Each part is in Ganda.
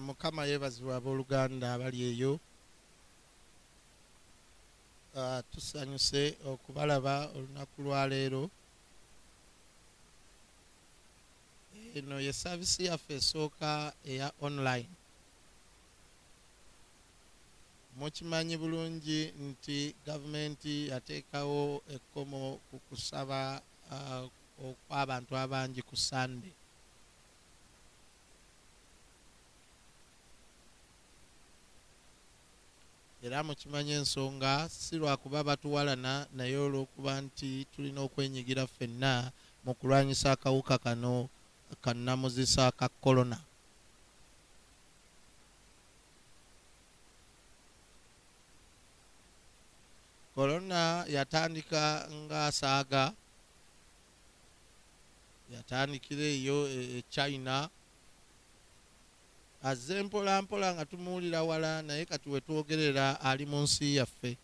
Mukama yeebazibwa abooluganda abali eyo. Tusanyuse okubalaba olunaku lwa leero. Eno ye saavisi yaffe esooka eya online. Mukimanyi bulungi nti gavumenti yateekawo ekkomo ku kusaba okw'abantu abangi ku Sande. Era mukimanyi ensonga si lwakuba batuwalana naye olw'okuba nti tulina okwenyigira ffenna mu kulwanyisa akawuka kano kannamuzisa ka korona. Korona yatandika nga saaga, yatandikira eyo China. Azze mpola mpola nga tumuwulira wala naye kati we twogerera ali mu nsi yaffe.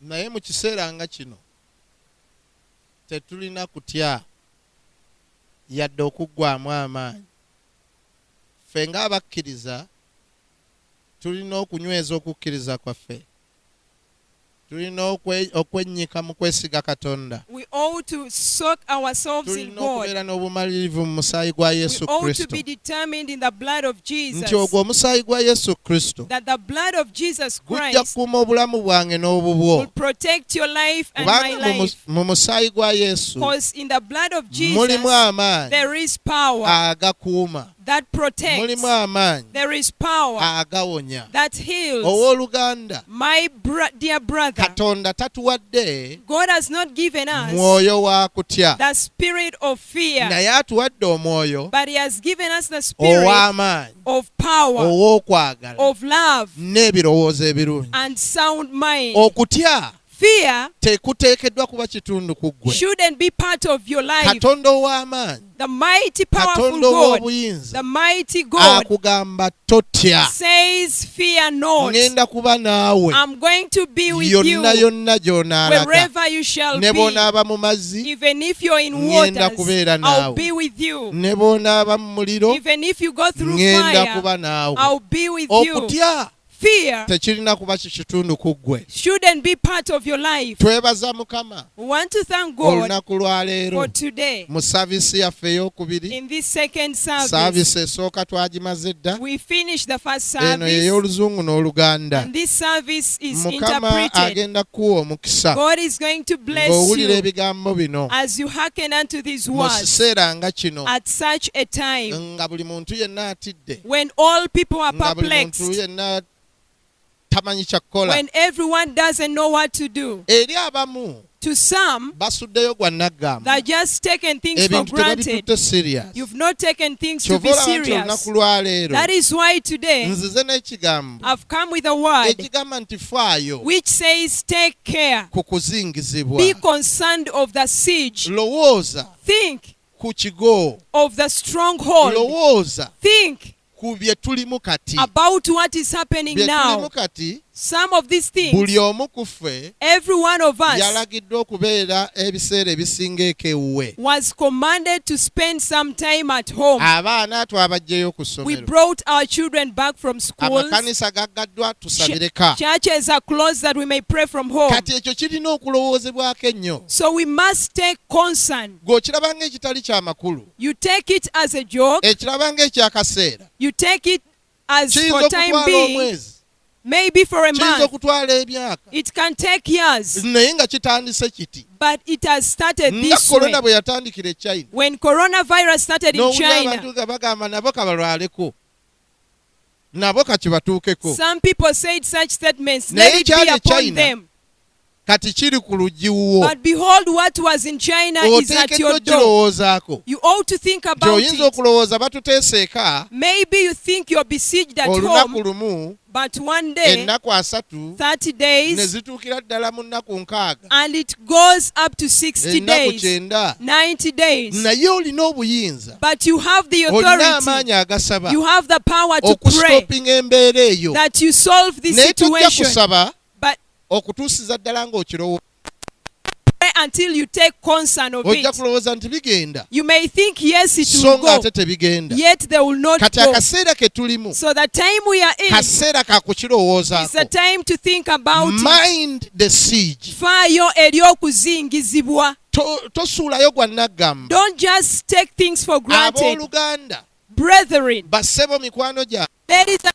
Naye mu kiseera nga kino tetulina kutya yadde okuggwaamu amaanyi. Ffe ng'abakkiriza tulina okunyweza okukkiriza kwaffe. Tulina okwennyika mu kwesiga Katonda. We ought to soak ourselves in Tulina God. okubeera n'obumalirivu mu musaayi gwa Yesu We ought to Kristo. be determined in the blood of Jesus. Nti ogwo omusaayi gwa Yesu Kristo That the blood of Jesus gujja Christ kukuuma obulamu bwange n'obubwo. will protect your life and my Kubanga life. mu musaayi gwa Yesu Because in the blood of Jesus mulimu amaanyi there is power agakuuma. that protects. Mulimu amaanyi There is power agawonya. that heals. Owooluganda, My dear brother, Katonda tatuwadde God has not given us mwoyo wa kutya, the spirit of fear, naye atuwadde omwoyo but He has given us the spirit ow'amaanyi, of power, ow'okwagala of love, n'ebirowoozo ebirungi. and sound mind. Okutya Fear tekuteekeddwa kuba kitundu ku ggwe. shouldn't be part of your life. Katonda ow'amaanyi, The mighty, powerful Katonda God, ow'obuyinza the mighty God akugamba totya, says, fear not. ngenda kuba naawe I'm going to be with yonna you yonna gy'onaalaga. wherever you shall Ne be. bw'onaaba mu mazzi, Even if you're in ngenda waters, kubeera I'll naawe. be with you. ne bw'onaaba mu muliro, Even if you go through ngenda fire, kuba naawe. I'll be with you. Okutya Fear tekirina kuba kitundu ku ggwe. shouldn't be part of your life. Twebaza Mukama We want to thank God olunaku lwa leero for today. mu saavisi yaffe ey'okubiri. In this second service, Saavisi esooka twagimaze dda, we finished the first eno service, ey'Oluzungu n'Oluganda. and this service is Mukama interpreted. agenda kuwa omukisa God is going to bless ng'owulira you ebigambo bino as you hearken unto these mu words kiseera nga kino, at such a time nga buli muntu yenna atidde, when all people are nga buli muntu perplexed, yenna tamanyi kyakukola. when everyone doesn't know what to do. Eri abamu To some, basuddeyo gwa naggamba, they're just taking things for ebintu granted. tebabitutte serious. You've not taken things to be Kyova olaba nti serious. olunaku lwa leero That is why today nzize n'ekigambo I've come with a word ekigamba nti faayo which says, take care, ku kuzingizibwa. be concerned of the siege, Lowooza think ku kigo, of the stronghold, lowooza think ku bye tulimu kati. about what is happening Bye tulimu now. kati, Some of these things, buli omu ku ffe every one of us yalagiddwa okubeera ebiseera ebisingaeko ewuwe. was commanded to spend some time at home. Abaana twabaggyeyo ku We ssomero, brought our children back from schools. amakanisa gaggaddwa tusabireka. Churches are closed that we may pray from home. Kati ekyo kirina okulowoozebwako ennyo. So we must take concern. Gw'okiraba ng'ekitali kya makulu, You take it as a joke. ekiraba ng'ekyakaseera, You take it as kiyinza for time okutwala being, omwezi, maybe for a kiyinza month. okutwala emyaka, It can take years, naye nga kitandise kiti. but it has started Nga this way. korona bwe yatandikira e China, When coronavirus started in n'owulira China, abantu nga bagamba nabo kabalwaleko, nabo kati batuukeko. some people said such statements, Naye let it be ekyali e upon China, them. Kati kiri ku luggi wuwo. But behold, what was in China is at Oteekeddwa your door. okirowoozaako. You ought to think Nti about oyinza it. okulowooza batuteese eka Maybe you think you're besieged at olunaku home, lumu, but one day, ennaku 3, 30 ne days, zituukira ddala mu nnaku 6, and it goes up to 60 ennaku days, 9. 90 days. Naye olina obuyinza, But you have the olina authority, amaanyi agasaba you have the power to pray okustoppinga embeera eyo. that you solve this Naye tojja situation. kusaba But okutuusiza ddala ng'okirowooza. pray until you take concern of ojja it. kulowooza nti bigenda You may think, yes, it so will nga go, ate tebigenda. yet they will not Kati go. akaseera ke tulimu So the time we are in kaseera ka is the kukirowoozaako. time to think about it. Mind the siege. Faayo ery'okuzingizibwa. Tosuulayo gwa naggamba. Don't just take things for granted. Abooluganda Brethren, bassebo mikwano gyabwe ladies and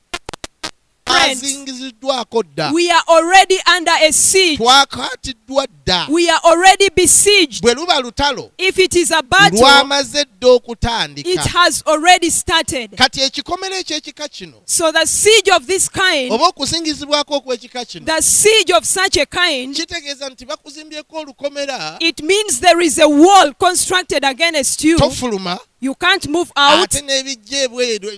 friends, bazingiziddwako dda. we are already under a siege. Twakatiddwa dda. We are already besieged. Bwe luba lutalo If it is a battle, lwamaze dda it okutandika. has already started. Kati ekikomero eky'ekika kino So the siege of this kind, oba okuzingizibwako okw'ekika kino the siege of such a kind, kitegeeza nti bakuzimbyeko olukomera, it means there is a wall constructed against you. tofuluma, You can't move out, ate n'ebijja ebweru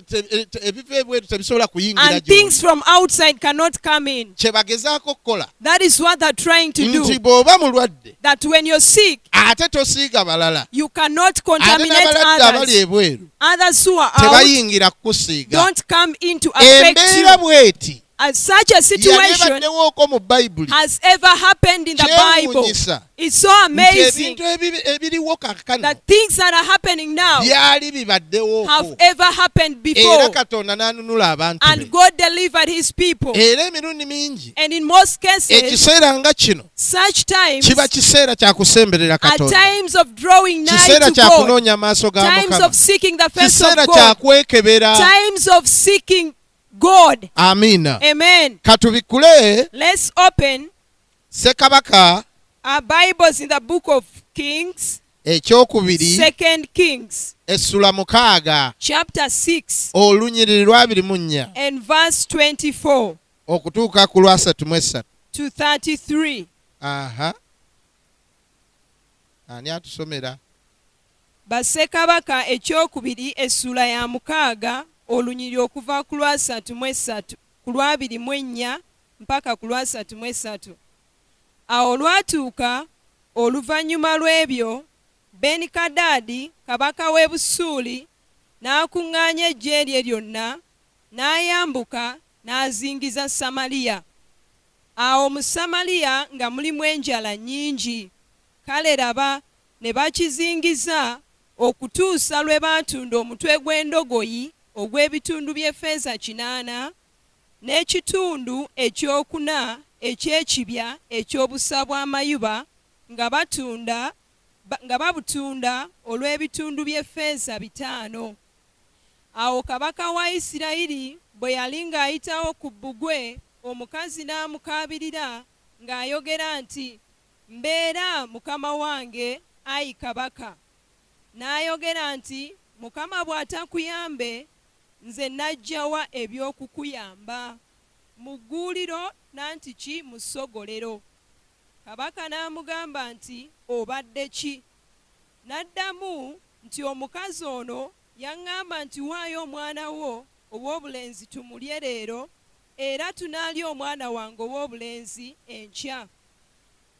ebiva ebweru tebisobola kuyingira and things gy'oli. from outside cannot come in. Kye bagezaako kukola That is what they're trying to nti do. bw'oba mulwadde That when you're sick, ate tosiiga balala, you cannot ate contaminate n'abalwadde abali others. ebweru Others who are out tebayingira kukusiiga. don't come in to affect Embeera you. bw'eti As such a yali situation ebaddewooko mu Bayibuli. has ever happened in the Bible. Kyewuunyisa It's so nti amazing ebintu ebiriwo kaakano that things that are happening now byali bibaddewooko, have ever happened era before, Katonda n'anunula abantu be. and God delivered his people. Era emirundi mingi And in most cases, ekiseera nga kino such times kiba kiseera kya kusemberera are Katonda, times of drawing nigh kiseera to kya God, kunoonya maaso ga times Mukama, of seeking the face kiseera of kya God, kwekebera. times of seeking God. Amiina. Amen. Katubikule Let's open Ssekabaka our Bibles in the book of Kings, ekyokubiri 2 Kings, essula 6 chapter 6, olunyiriri lwa 24 and verse 24 okutuuka ku lwa 33. to 33. Aha. Ani atusomera? Bassekabaka ekyokubiri essula ya 6 olunyiriri okuva ku lwa 33 ku lwa 24 mpaka ku lwa 33. Awo lwatuuka oluvannyuma lw'ebyo, Benikadadi kabaka w'e Busuuli n'akuŋŋaanya eggye lye lyonna, n'ayambuka n'azingiza Samaliya. Awo mu Samaliya nga mulimu enjala nnyingi. Kale laba, ne bakizingiza okutuusa lwe baatunda omutwe gw'endogoyi ogw'ebitundu by'effeeza 8 n'ekitundu ekyokuna eky'ekibya eky'obusa bw'amayuba nga babutunda olw'ebitundu by'effeeza 5. Awo kabaka wa Isirayiri bwe yali ng'ayitawo ku bbugwe, omukazi n'amukaabirira ng'ayogera nti, "Mbeera mukama wange, ayi kabaka." N'ayogera nti, "Mukama bw'atakuyambe, nze najjawa eby'okukuyamba mu gguuliro nantiki mu ssogolero." Kabaka n'amugamba nti, "Obadde ki?" N'addamu nti, "Omukazi ono yaŋŋamba nti waayo omwana wo ow'obulenzi tumulye leero, era tunaalya omwana wange ow'obulenzi enkya."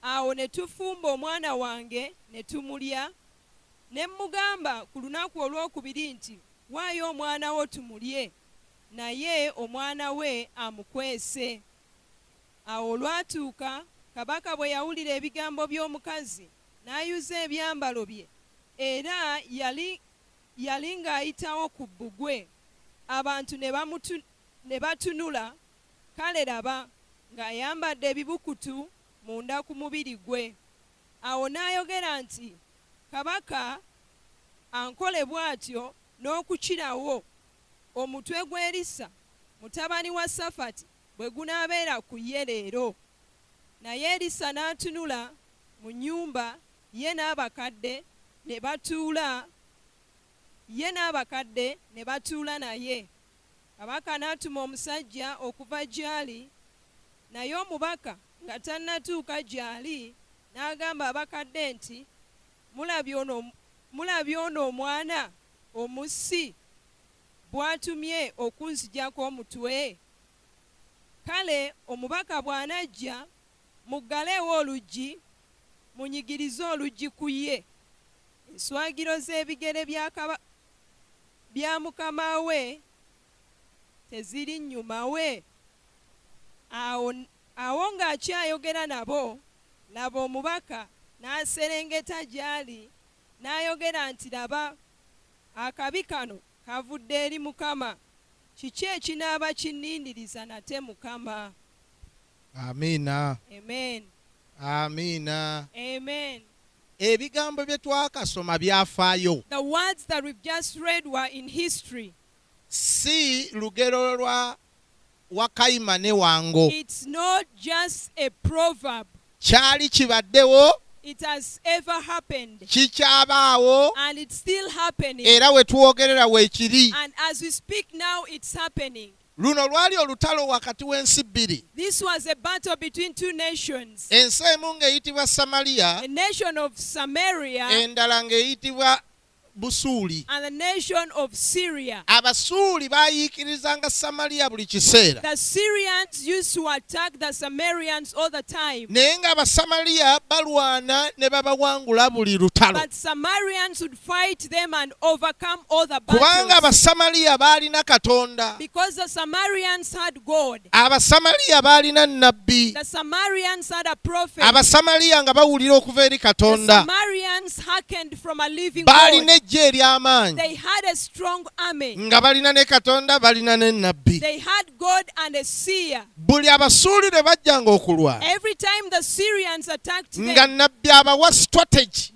Awo ne tufumba omwana wange ne tumulya. Ne mmugamba ku lunaku olwokubiri nti, "Waayo omwana wo tumulye," naye omwana we amukwese. Awo olwatuuka kabaka bwe yawulira ebigambo by'omukazi, n'ayuza ebyambalo bye, era yali ng'ayitawo ku bbugwe. Abantu ne batunula, kale laba ng'ayambadde ebibukutu munda ku mubiri gwe. Awo n'ayogera nti, "Kabaka ankole bw'atyo n'okukirawo omutwe gwa Erisa mutabani wa Safati bwe gunaabeera ku ye leero." Naye Erisa n'atunula mu nnyumba, ye n'abakadde ne batuula naye. Kabaka n'atuma omusajja okuva gy'ali, naye omubaka nga tannatuuka gy'ali, n'agamba abakadde nti, "Mulabye ono omwana omussi bw'atumye okunziggyako omutwe? Kale omubaka bw'anajja, muggaleewo oluggi, munyigirize oluggi ku ye. Enswagiro z'ebigere bya mukama we teziri nnyuma we." Awo ng'akyayogera nabo, laba omubaka n'aserengeta gy'ali n'ayogera nti laba akabi kano kavudde eri Mukama, kiki ekinaaba kinniiniriza nate Mukama? Amiina. Amen. Amiina. Amen. Ebigambo bye twakasoma byafaayo. The words that we've just read were in history. Si lugero lwa Wakayima ne Wango. It's not just a proverb. Kyali kibaddewo, It has ever happened. kikyabaawo, And it's still happening. era we tuwogerera weekiri. And as we speak now, it's happening. Luno lwali olutalo wakati w'ensi bbiri. This was a battle between two nations. Ensi emu ng'eyitibwa Samaliya, A nation of Samaria endala ng'eyitibwa Busuuli. and the nation of Syria. Abasuuli baayiikirizanga Samaliya buli kiseera. The Syrians used to attack the Samaritans all the time. Naye ng'Abasamaliya balwana ne babawangula buli lutalo. But Samaritans would fight them and overcome all the Kubanga battles. Abasamaliya baalina Katonda. Because the Samaritans had God. Abasamaliya baalina nnabbi. The Samaritans had a prophet. Abasamaliya nga bawulira okuva eri The Katonda. Samaritans hearkened from a living Baalina God. ejje ery'amaanyi. They had a strong army. Nga balina ne Katonda, balina ne nnabbi. They had God and a seer. Buli Abasuuli ne bajjanga okulwana. Every time the Syrians attacked them, Nga nnabbi abawa strategy.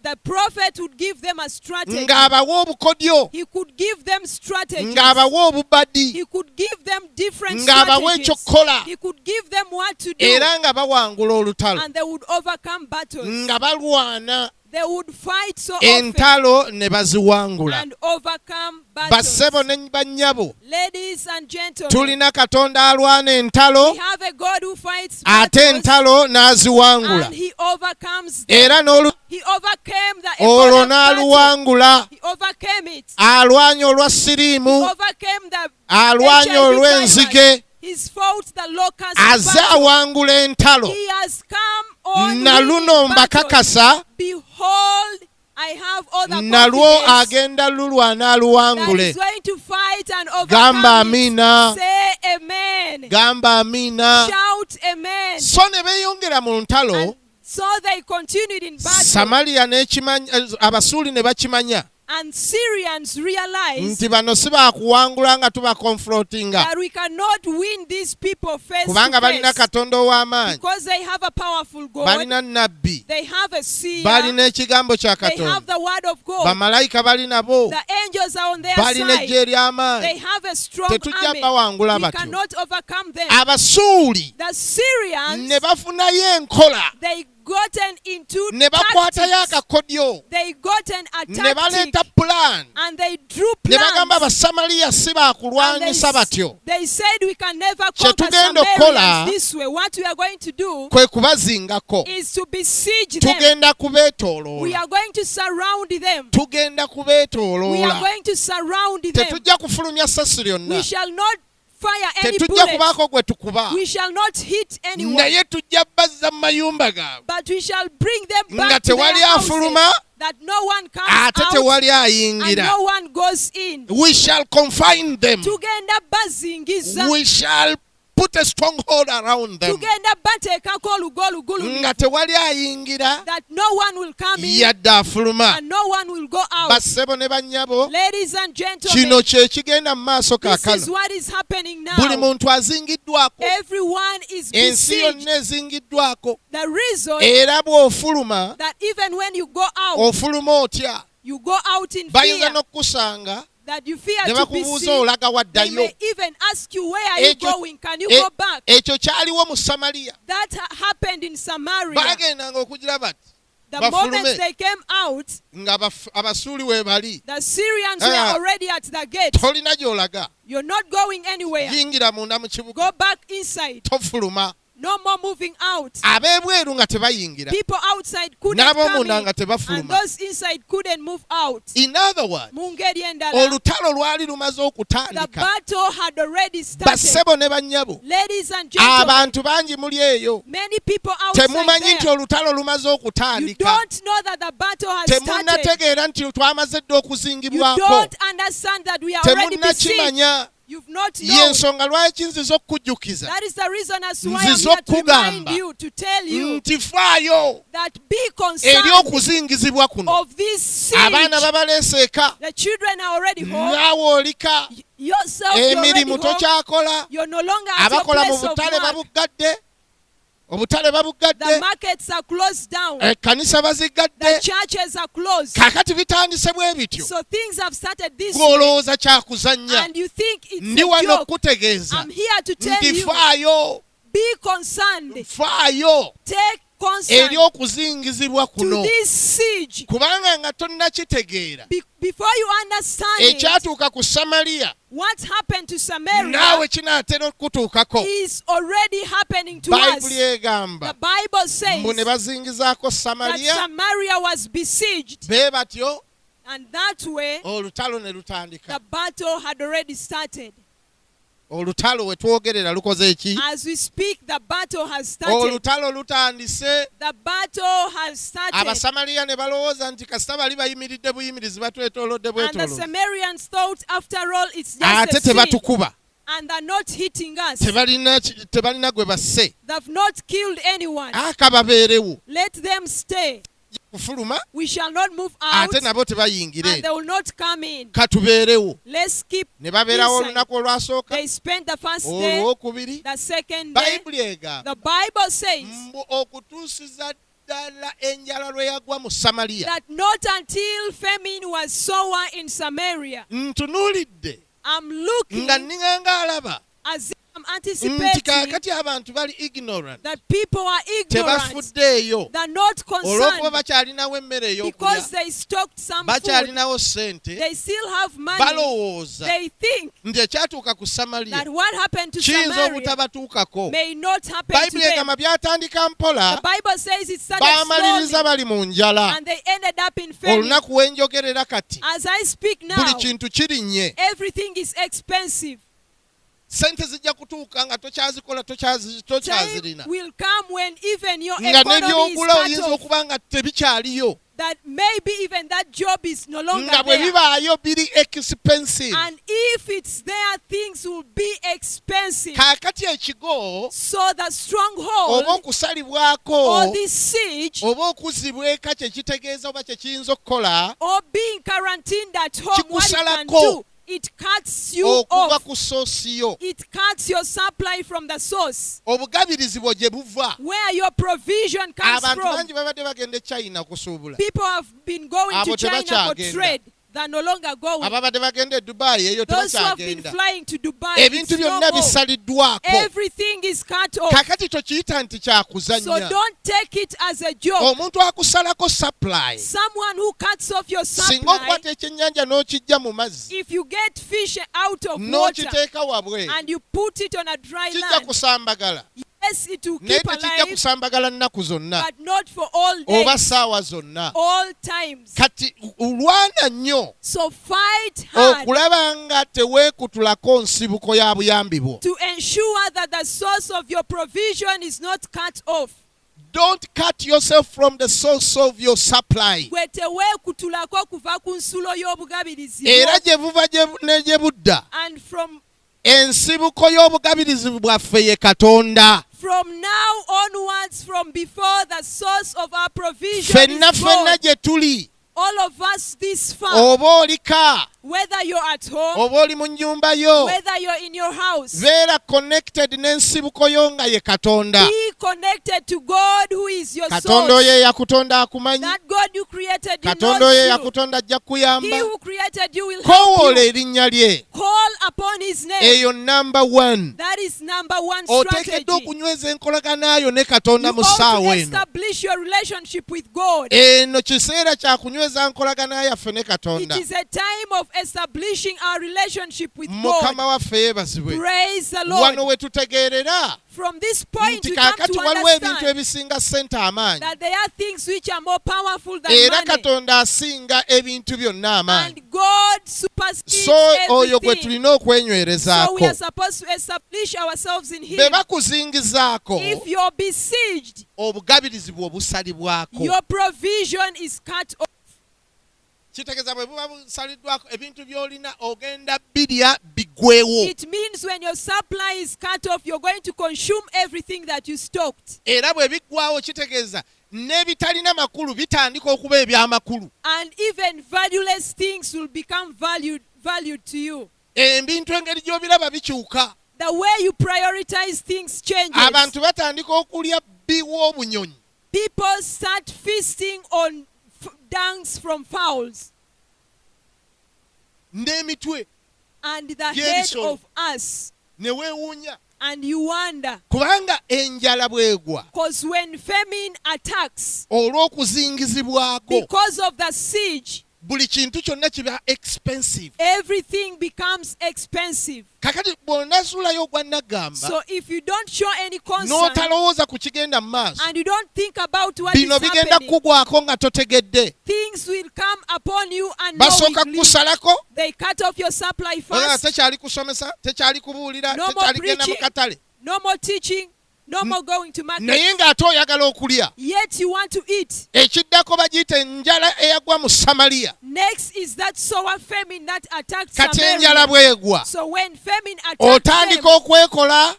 the prophet would give them a strategy. Ng'abawa obukodyo. He could give them strategies. Ng'abawa obubadi. He could give them different Ng'abawa strategies. ekyokukola. He could give them what to do. Era nga bawangula olutalo. And they would overcome battles. Nga balwana. They would fight so often Entalo ne baziwangula. and overcome battles. Bassebo ne bannyabo. Ladies and gentlemen, Tulina Katonda alwana entalo, we have a God who fights ate battles entalo n'aziwangula. and he overcomes them. Era He overcame the olwo Ebola battle. n'aluwangula. He overcame it. Alwanya olwa He siriimu, overcame the alwanya HIV olw'enzige, virus. He's fought the locust azze battle. awangula entalo. He has come on Na luno winning battles. mbakakasa, Behold, I have all the nalwo confidence agenda lulwana that aluwangule. he's going to fight and Gamba overcome it. amina. Say amen. Gamba amina. Shout amen. So ne beeyongera mu ntalo, And so they continued in battle. Samaliya n'ekimanya, Abasuuli ne bakimanya And Syrians realized nti bano si baakuwangula nga tubakonfrontinga, that we cannot win these people face kubanga to balina face Katonda ow'amaanyi, because they have a powerful God. balina nnabbi, They have a seer. balina ekigambo kya They have Katonda, the word of God. bamalayika balinabo, The angels are on their balina side. ejje ery'amaanyi. They have a strong Tetujja army. bawangula We batyo. cannot overcome them. Abasuuli The Syrians, ne bafunayo enkola, they gotten into ne bakwatayo tactics. akakodyo, They gotten a ne tactic baleeta plan, and they drew ne bagamba plans. Abasamaliya si And baakulwanyisa batyo, they said we can never Kye conquer tugenda Samaritans okukola this way. What we are going to do kwe kubazingako. is to besiege them. Tugenda We kubeetooloola, are going to surround them. tugenda We are kubeetooloola. going to surround them. Tetujja kufulumya ssasi We lyonna, shall not fire any tetujja bullet. kubaako gwe tukuba, We shall not hit anyone. naye tujja bazza mu mayumba gaabwe, But we shall bring them nga back to their tewali houses, afuluma, that no one comes ate out tewali and ayingira. no one goes in. We shall confine them. Tugenda bazingiza. We shall put a stronghold around them. Tugenda bateekako olugo olugulumivu Nga tewali ayingira that no one will come in yadde afuluma. and no one will go out. Bassebo ne bannyabo, Ladies and kino gentlemen, kye kigenda mu maaso this is kaakano. what is happening Buli now. muntu azingiddwako, Everyone is ensi besieged. yonna ezingiddwako. The reason Era bw'ofuluma, that even when you go out, ofuluma otya, you go out in bayinza fear, n'okusanga that you fear ne to be bakubuuza seen. olaga They waddayo. may even ask you, where are you Ekyo- going? Can you e- go back? Ekyo kyaliwo mu Samaliya. That happened in Samaria. Bagendanga okugira bati The bafulume. moment they came out, nga Abasuuli we bali, the Syrians Ah. were already at the gate. tolina gy'olaga, You're not going anywhere. yingira munda mu kibuga, Go back inside. tofuluma. No more moving out. Ab'ebweru nga tebayingira, People outside couldn't n'ab'omunda come nga in, and tebafuluma. those inside couldn't move out. In other words, Mu ngeri endala, olutalo lwali lumaze the okutandika. battle had already started. Bassebo ne bannyabo, Ladies and gentlemen, abantu bangi muli eyo, many people outside temumanyi nti there, olutalo lumaze you okutandika. don't know that the battle has started. Temunnategeera nti twamaze dda You okuzingibwako. don't understand that we are already besieged. Temunnakimanya You've not ye known. ensonga lwaki nziza okukujjukiza That is the reason as to why I'm nziza here to remind okukugamba you, to tell you nti faayo that be eri concerned okuzingizibwa kuno. of this siege. Abaana babaleese eka, The children are already home. naawe olika, Yourself, you're already emirimu home. tokyakola, You're no longer at your abakola mu place of butale work. babuggadde, obutale The babuggadde, markets are closed down. ekkanisa The baziggadde. churches are closed. Kaakati bitandise bwe bityo, So things have started this way. gw'olowooza kyakuzannya. And you think it's Ndi a wano joke. okutegeeza I'm here to tell nti you, faayo, be concerned. faayo Take concern eri okuzingizibwa to kuno, this siege. kubanga nga tonnakitegeera Before you understand it, ekyatuuka ku Samaliya what happened to Samaria naawe kinaatera okutuukako. is already happening to us. Bayibuli egamba The Bible says mbu ne bazingizaako that Samaliya, Samaria was besieged, bee batyo and that way olutalo ne lutandika. the battle had already started. Olutalo we twogerera lukoze eki? As we speak, the battle has started. Olutalo lutandise. The battle has started. Abasamaliya ne balowooza nti kasita bali bayimiridde buyimirizi batwetoolodde And the bwetoolodde, Samaritans thought, after all, it's just ate a siege, tebatukuba, and they're not hitting us. tebalina gwe basse, They've not killed anyone. aka babeerewo. Let them stay. Kufuluma We shall not move out, ate nabo tebayingire, and they will not come in. katubeerewo. Let's keep Ne babeerawo inside. olunaku olwasooka, They spent the first day, olwokubiri. the second day. Bayibuli egamba The Bible says mbu okutuusiza ddala enjala lwe yagwa mu Samaliya. that not until famine was sower in Samaria. Ntunuulidde I'm looking nga nninga alaba as if I'm nti anticipating kaakati abantu bali ignorant, that people are ignorant. tebafuddeeyo They're not olw'okuba concerned bakyalinawo emmere because ey'okulya, they stocked some food. bakyalinawo ssente, They still have money. balowooza They think nti ekyatuuka ku Samaliya that what happened to kiyinza Samaria obutabatuukako. may not happen to Bayibuli them. egamba byatandika mpola, The Bible says it started baamaliriza slowly bali mu njala. and they ended up in famine. Olunaku we njogerera kati As I speak now, buli kintu kirinnye. everything is expensive. Sente zijja kutuuka nga tokyazikola, Time tokyazirina, will come when even your nga economy is n'ebyogula cut oyinza off. okuba nga tebikyaliyo, That maybe even that job is no longer nga bwe there. bibaayo biri expensive. And if it's there, things will be expensive. Kaakati ekigo So the stronghold oba okusalibwako or this siege oba okuzibweka kye kitegeeza oba kye kiyinza okukola or being quarantined at home, what it can Kikusalako. do, it cuts you okuva off. ku soosiyo. It cuts your supply from the source, Obugabirizibwo gye buva. where your provision comes Abantu from. bangi babadde bagenda e China kusuubula, People have been going Abo to China for tebakyagenda. trade. They're no longer going. ababadde bagenda e Dubai eyo Those who have been tebakyagenda. flying to Dubai, Ebintu it's no byonna more. bisaliddwako. Everything is cut off. Kakati tokiyita nti So kyakuzannya. don't take it as a joke. Omuntu akusalako supply, Someone who cuts off your singa supply, okwata ekyennyanja n'okijja mu mazzi if you get fish out of water n'okiteeka wabwe, and you put it on a dry kijja land, kusambagala, yes, it will naye keep tekijja alive, kusambagala nnaku zonna but not for all oba days, ssaawa zonna. all times. Kati lwana nnyo So fight hard okulaba nga teweekutulako nsibuko ya buyambi bwo. to ensure that the source of your provision is not cut off. Don't cut yourself from the source of your supply. Gwe teweekutulako kuva ku nsulo y'obugabirizi Era bwo, gye buva ne gye budda, and from ensibuko y'obugabirizi bwaffe ye Katonda. now onwards, from before the source of our provision Ffenna is ffenna God. gye tuli, All of us this far, oba olika, whether you're at home, oba oli mu nnyumba yo, whether you're in your house, beera connected n'ensibuko yo nga ye Katonda. be connected to God who is your Katonda oyo source. yakutonda akumanyi, That God you created, He Katonda oyo knows you. yakutonda ajja He kuyamba. who created you will help Koowoola you. erinnya lye, Call upon His name. eyo number one. That is number one strategy. Oteekeddwa okunyweza enkolaganayo ne Katonda You mu ought ssaawa to eno. establish your relationship with God. Eno kiseera kya kunyweza nkolagana yaffe ne It Katonda. is a time of establishing our relationship with Mukama God. waffe yeebazibwe. Praise the Wano Lord. we tutegeerera From this point, nti we come kaakati to waliwo ebintu understand ebisinga ssente amaanyi, that there are things which are more powerful than era money. Katonda asinga ebintu byonna amaanyi. And God supersedes So oyo gwe everything. tulina So we okwenywerezaako. are supposed to establish ourselves in Be Him. bakuzingizaako, If you're besieged, obugabirizi bwe obusalibwako. your provision is cut off. kitegeeza bwe buba busaliddwako ebintu by'olina ogenda birya biggwewo. It means when your supply is cut off, you're going to consume everything that you stocked. Era bwe biggwawo kitegeeza n'ebitalina makulu bitandika okuba ebyamakulu. And even valueless things will become valued to you. Ebintu engeri gy'obiraba bikyuka. The way you prioritize things changes. Abantu batandika okulya biw'obunyonyi. People start feasting on dungs from fowls. N'emitwe And the head of us. ne weewuunya. And you wonder. Kubanga enjala bwegwa. Because when famine attacks. Olw'okuzingizibwako. Because of the siege. Buli kintu kyonna kiba expensive. Everything becomes expensive. Kakati bw'onasuulayo ogwa Nagamba. So if you don't show any concern. N'otalowooza ku kigenda mu maaso. And you don't think about what is Bino bigenda happening. kugwako nga totegedde. Things will come upon you and Basooka knowingly. kusalako. They cut off your supply first. Tekyali kusomesa, tekyali kubuulira, No more tekyali genda mu preaching. katale. No more teaching. No more going to market. Naye ng'ate oyagala okulya. Yet you want to eat. Ekiddako bagiyita enjala eyagwa mu Samaliya. Next is that sour famine that attacked Kati enjala Samaria. bwegwa. So when famine attacks Otandika them, okwekola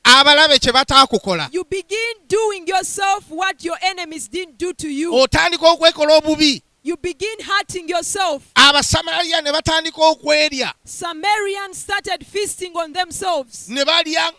abalabe kye bataakukola. you begin doing yourself what your enemies didn't do to you. Otandika okwekola obubi. You begin hurting yourself. Abasamaliya ne batandika okwerya. Samaritans started feasting on themselves. Ne balya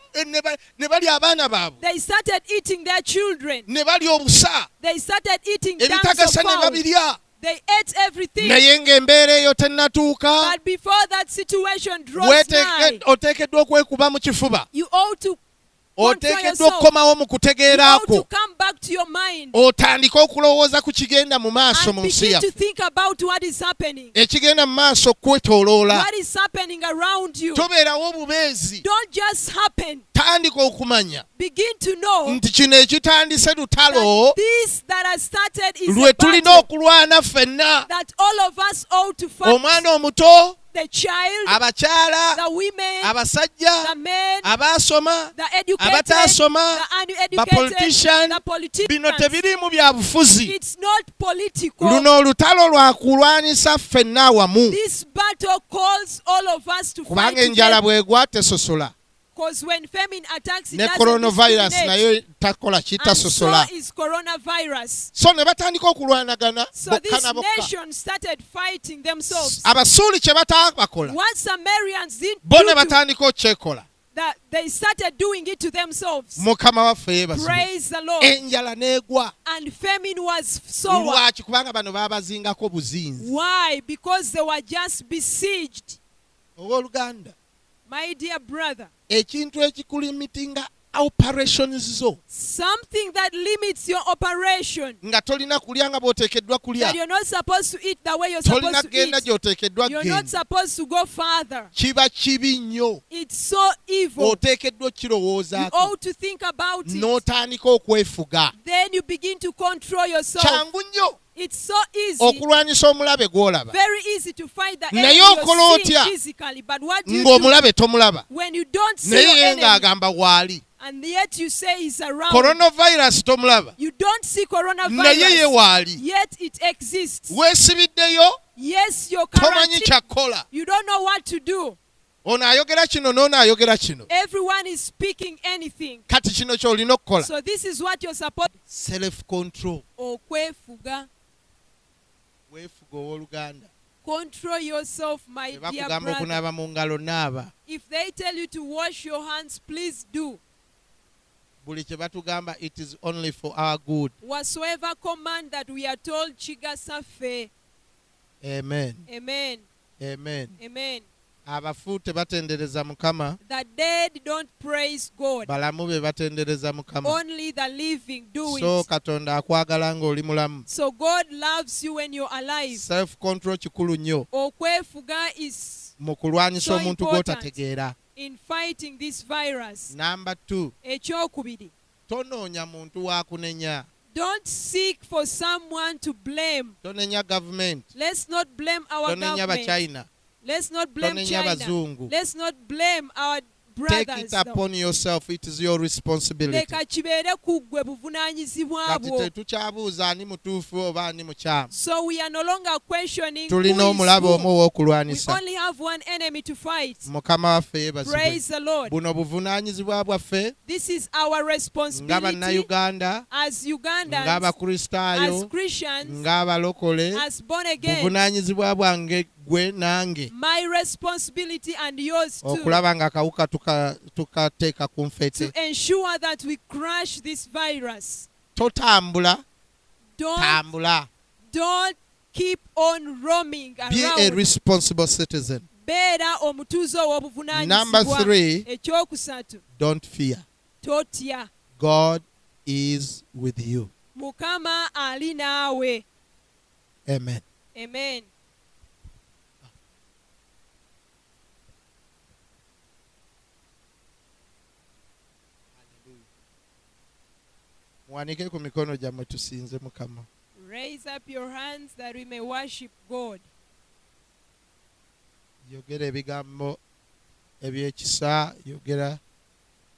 abaana baabwe. They started eating their children. Ne balya obusa. They started eating dungs of Ebitagasa ne fowls. babirya. They ate everything. Naye ng'embeera eyo tennatuuka. But before that situation draws nigh, oteekeddwa okwekuba mu kifuba. you ought to control Oteekeddwa yourself. okukomawo mu You ought kutegeera to kwo. come back to your mind Otandike okulowooza ku kigenda mu maaso and mu nsi begin to yaffe. think about what is happening. Ekigenda mu maaso kwetoloola. What is happening around you. Tobeerawo obubeezi. Don't just happen. Tandika okumanya Begin to know nti kino ekitandise lutalo that this that has started is lwe a tulina battle okulwana ffenna. that all of us ought to fight. Omwana omuto, The child, abakyala, the women, abasajja, the men, abaasoma, the educated, abataasoma, the uneducated, bapolitician, the bino politicians. tebiriimu bya bufuzi. It's not political. Luno olutalo lwa kulwanisa ffenna awamu. This battle calls all of us to fight Kubanga enjala together. bwegwa tesosola. Because when famine attacks, it Ne doesn't coronavirus discriminate. nayo takola And so kitasosola. is coronavirus. So ne batandika okulwanagana So bokka this na bokka. nation started fighting themselves. Abasuuli kye bataabakola What Samaritans didn't bo ne do to, batandika okyekola. that they started doing it to themselves. Mukama waffe yeebazibwe. Praise the Lord. Enjala n'egwa. And famine was sour. Lwaki? Kubanga bano baabazingako buzinzi. Why? Because they were just besieged. Owooluganda, My dear brother, ekintu ekikulimitinga operations zo something that limits your operation, nga tolina kulya nga bw'oteekeddwa that kulya, you're not supposed to eat the way you're tolina supposed to kgenda eat. gy'oteekeddwa You're not kgenda, supposed to go further. kiba kibi nnyo. It's so evil. Oteekeddwa You okirowoozaako ought to think about it. n'otandika okwefuga. Then you begin to control yourself. Kyangu nnyo It's so easy, okulwanyisa omulabe gw'olaba very easy to fight the Naye enemy okola you're otya? seeing physically. But what do you do ng'omulabe tomulaba when you don't see naye your ye enemy ng'agamba waali. and yet you say he's around? Coronavirus tomulaba You don't see naye ye coronavirus, waali. yet it exists. Weesibiddeyo Yes, you're tomanyi quarantined. kyakkola. You don't know what to do. Ono ayogera kino n'ono ayogera kino. Everyone is speaking anything. Kati kino ky'olina okukola. So this is what you're supposed Self control. okwefuga. Weefuga owooluganda. Control yourself, my Bwe dear bakugamba brother. okunaaba mu ngalo naaba. If they tell you to wash your hands, please do. Buli kye batugamba it is only for our good. Whatsoever command that we are told, chigasa fe. Amen. Amen. Amen. Amen. Abafu tebatendereza Mukama, The dead don't praise God. balamu be batendereza Mukama. Only the living do So it. Katonda akwagala ng'oli mulamu. So God loves you when you're alive. Self control kikulu nnyo Okwefuga is mu kulwanyisa So omuntu important. gw'otategeera. in fighting this virus. Number 2, Ekyokubiri. tonoonya muntu wa kunenya. Don't seek for someone to blame. Tonenya government, Let's not blame our tonenya government. Bachina, Let's not blame tonenya China. bazungu. Let's not blame our Take brothers, it upon yourself. It is your responsibility. leka kibeere ku ggwe buvunaanyizibwa Kati bwo. tetukyabuuza ani mutuufu oba ani mukyamu. So we are no longer questioning who Tulina is omulabo omu who. We ow'okulwanisa. only have one enemy to fight. Mukama waffe yeebazibwe. Praise the Lord. Buno buvunaanyizibwa bwaffe This is our nga responsibility bannayuganda, as Ugandans, ng'abakristaayo, as Christians, ng'abalokole. as born again. Buvunaanyizibwa bwange gwe nange My responsibility and yours too, okulaba ng'akawuka tukateeka ku nfete. to ensure that we crush this virus. Totambula, Don't tambula. keep on roaming Be a around. responsible citizen. Beera omutuuze Number ow'obuvunaanyizibwa. 3, Ekyokusatu, don't fear. totya. God is with you. Mukama ali naawe. Amen. Amen. Muwanike ku mikono gyammwe tusinze Mukama. Raise up your hands that we may worship God. Yogera ebigambo ebyekisa, yogera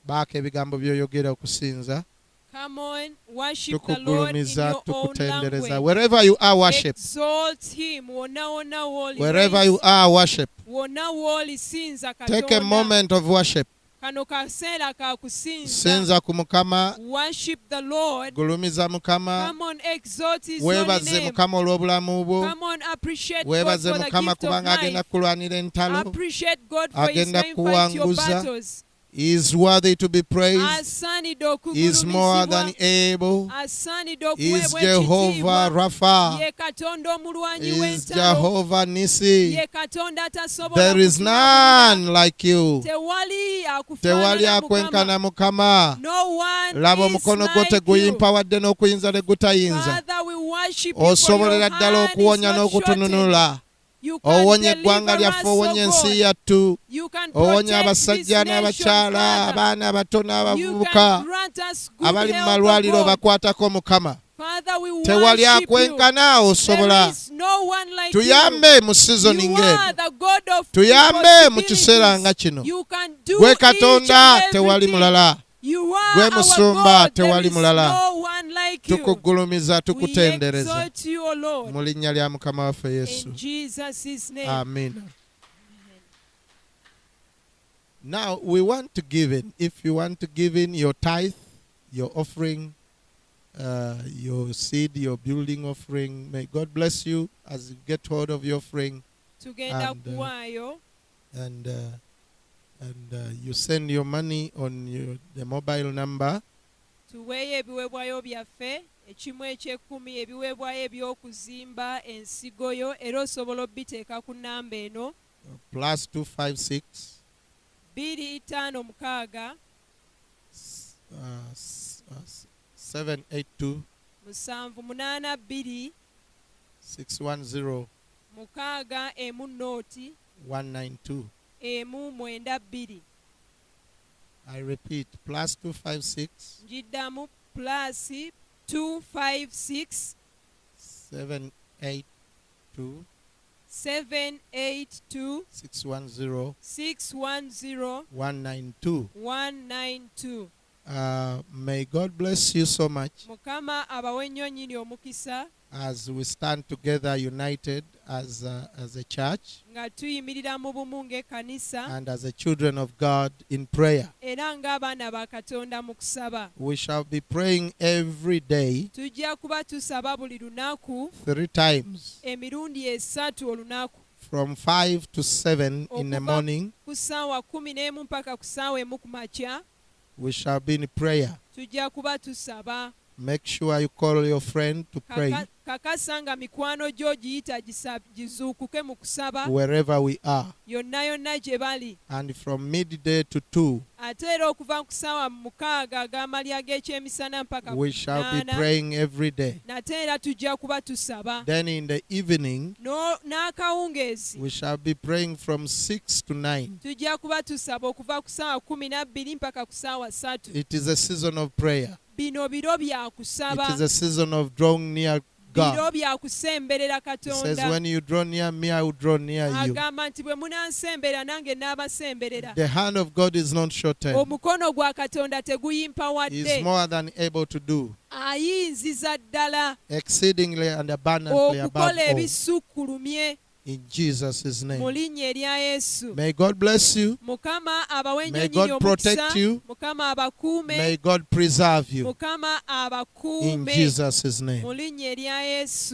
baako ebigambo by'oyogera okusinza. Come on, worship the Lord in Tukugulumiza, your own tukutendereza. language. Wherever you are, worship. Exalt him. Wonna wonna w'oli. Wherever you are, worship. Wonna w'oli sinza Take a Katonda. moment of worship. Kano kaseera ka kusinza. Sinza ku Mukama, Worship the Lord. gulumiza Mukama, Come on, exalt his holy weebaze name. Mukama olw'obulamu bwo, Come on, appreciate God weebaze for the Mukama gift of kubanga agenda life. kulwanira entalo. Appreciate God for his Agenda name fight your kuwanguza. battles. He is worthy to be praised. Asaanidde He is more than okugulumizibwa. able. Asaanidde He is okuweebwa Jehovah ekitiibwa. Rapha. Ye Katonda omulwanyi He is w'entalo. Jehovah Nisi. Ye Katonda atasobola There is kutuwabulira. none like you. Tewali Tewali akufaanana akwenkana Mukama. Mukama. No one Laba is omukono gwo like you. teguyimpa ne gutayinza ne gutayinza. Father, we worship you for your Osobolera ddala hand is okuwonya not shortened. n'okutununula. You can Owonye deliver eggwanga us, lyaffe, O owonye ensi God. yattu. You can Owonye protect this abasajja nation, n'abakyala, Father. abaana abato You n'abavubuka can grant us good abali mu health, O malwaliro God. bakwatako Mukama. Father, we Tewali worship you. akwenkana osobola. There is no one like Tuyambe mu you. sizoni You are ng'eno. the God of Tuyambe mu kiseera nga impossibilities. kino. You can do Gwe each Katonda and tewali everything. mulala. You are Gwe our Musumba God. There tewali is mulala. no one like you. Tukugulumiza, We tukutendereza. exalt you, O Lord. Mu linnya lya Mukama waffe Yesu. In Jesus' name. Amen. Now we want to give in. If you want to give in your tithe, your offering, your seed, your building offering, may God bless you as you get hold of your offering Tugenda and, kuwaayo. and you send your money on the mobile number Tuweeyo ebiweebwayo byaffe ekimu eky'ekkumi ebiweebwayo eby'okuzimba ensigo yo era osobola obiteeka ku nnamba eno +256 256 782 782 610 610 192. 192. I repeat, +256 Njiddamu +256 782 782 610 610 192. 192. May God bless you so much Mukama abawe nnyo nnyini omukisa as we stand together united as a church nga tuyimirira mu bumu ng'ekkanisa and as the children of God in prayer. era ng'abaana ba Katonda mu kusaba. We shall be praying every day Tujja kuba tusaba buli lunaku 3 times emirundi 3 olunaku from 5 to 7 in the Okuva morning. ku ssaawa 11 mpaka ku ssaawa 1 ku makya. We shall be in prayer. Tujja kuba tusaba. Make sure you call your friend to pray Kakasa nga mikwano gyo giyita gizuukuke mu kusaba wherever we are. yonna yonna gye bali. And from midday to 2, Ate era okuva ku ssaawa 6 ag'amalya g'ekyemisana mpaka ku we shall be 8 praying every day. nate era tujja kuba tusaba. Then in the evening, N'akawungeezi we shall be praying from 6 to 9. tujja kuba tusaba okuva ku ssaawa 12 mpaka ku ssaawa 3. It is a season of prayer. Bino biro bya It kusaba. is a season of drawing near God. biro bya kusemberera He says, katonda when you draw near me, I will draw near you. agamba nti bwe munansemberera nange n'abasemberera The hand of God is not shortened. omukono gwa katonda He teguyimpa is more than able to do ayinziza ddala exceedingly and abundantly above okukola all. ebisukkulumye In Jesus' mu name. linnya erya yesu. May God bless you. Mukama abawe nnyo May nnyini God protect omukisa, you. mukama abakuume, May God preserve you. mukama In abakuume Jesus' mu name. linnya erya yesu.